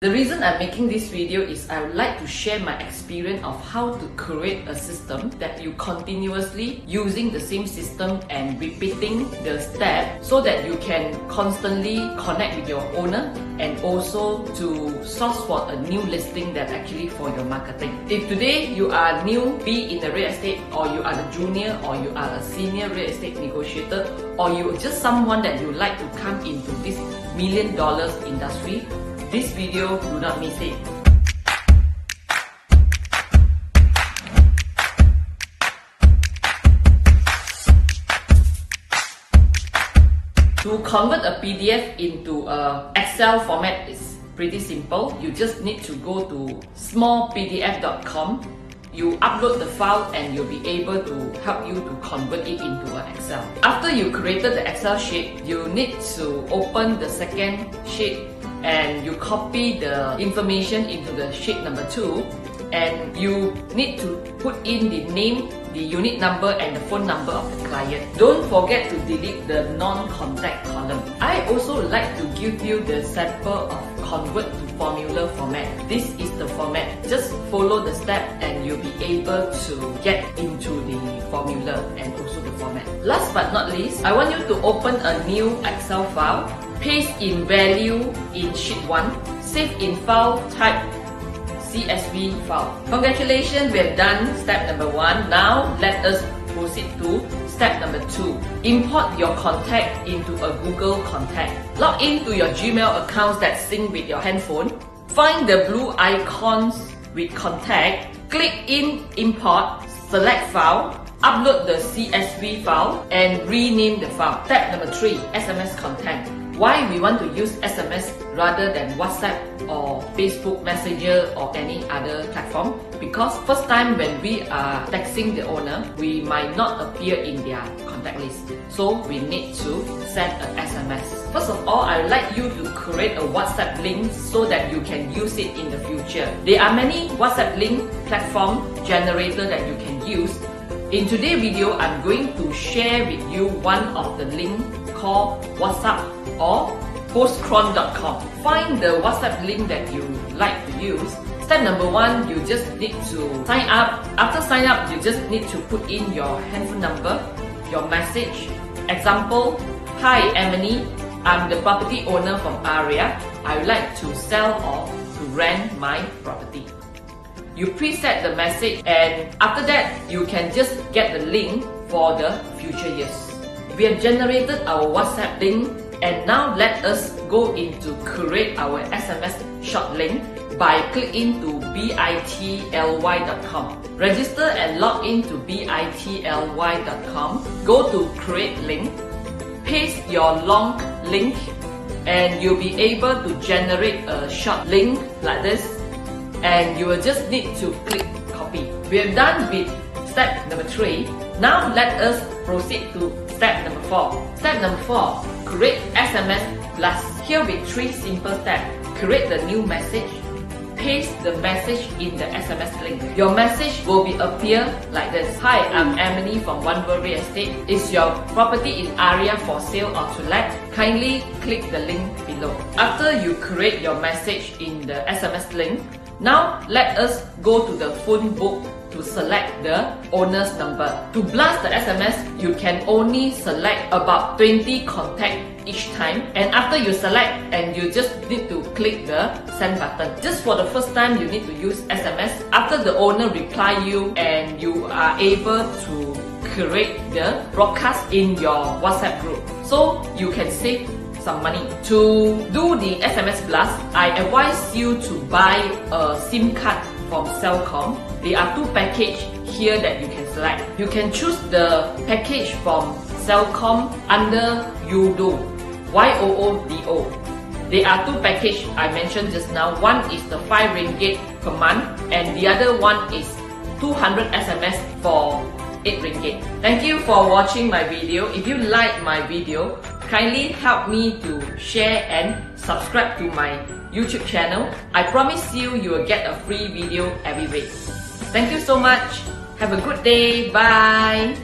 The reason I'm making this video is I would like to share my experience of how to create a system that you continuously using the same system and repeating the step so that you can constantly connect with your owner and also to source for a new listing that actually for your marketing. If today you are new, be in the real estate, or you are the junior, or you are a senior real estate negotiator, or you're just someone that you like to come into this $1 million industry, this video, do not miss it. To convert a PDF into a Excel format is pretty simple. You just need to go to smallpdf.com. You upload the file and you'll be able to help you to convert it into an Excel. After you created the Excel sheet, you need to open the second sheet and you copy the information into the sheet number 2, and you need to put in the name, the unit number and the phone number of the client. Don't forget to delete the non-contact column. I also like to give you the sample of convert to formula format. This is the format. Just follow the step and you'll be able to get into the formula and also the format. Last but not least, I want you to open a new Excel file, paste in value in sheet 1, save in file type CSV file. Congratulations, we have done step number 1. Now let us proceed to step number 2. Import your contact into a Google contact. Log into your Gmail accounts that sync with your handphone. Find the blue icons with contact. Click in import, select file, upload the CSV file and rename the file. Step number 3, SMS content. Why we want to use SMS rather than WhatsApp or Facebook Messenger or any other platform? Because first time when we are texting the owner, we might not appear in their contact list. So we need to send an SMS. First of all, I would like you to create a WhatsApp link so that you can use it in the future. There are many WhatsApp link platform generator that you can use. In today's video, I'm going to share with you one of the link called WhatsApp or postcron.com. Find the WhatsApp link that you like to use. Step number 1, you just need to sign up. After sign up, you just need to put in your handphone number, your message. Example, hi Emily, I'm the property owner from area. I would like to sell or to rent my property. You preset the message and after that, you can just get the link for the future years. We have generated our WhatsApp link and now let us go into create our SMS short link by clicking to bitly.com. Register and log into bitly.com. Go to create link, paste your long link and you'll be able to generate a short link like this. And you will just need to click copy. We are done with step number 3. Now let us proceed to step number 4. Step number 4, create SMS blast. Here with 3 simple steps. Create the new message. Paste the message in the SMS link. Your message will be appear like this. Hi, I'm Emily from One World Real Estate. Is your property in area for sale or to let? Kindly click the link below. After you create your message in the SMS link, now let us go to the phone book to select the owner's number. To blast the SMS, you can only select about 20 contacts each time, and after you select and you just need to click the send button. Just for the first time you need to use SMS. After the owner reply you and you are able to create the broadcast in your WhatsApp group, so you can save some money. To do the SMS blast, I advise you to buy a SIM card from Celcom. There are 2 packages here that you can select. You can choose the package from Celcom under YOODO, YOODO. There are 2 packages I mentioned just now. One is the 5 ringgit per month and the other one is 200 SMS for 8 ringgit. Thank you for watching my video. If you like my video, kindly help me to share and subscribe to my YouTube channel. I promise you will get a free video every week. Thank you so much. Have a good day. Bye.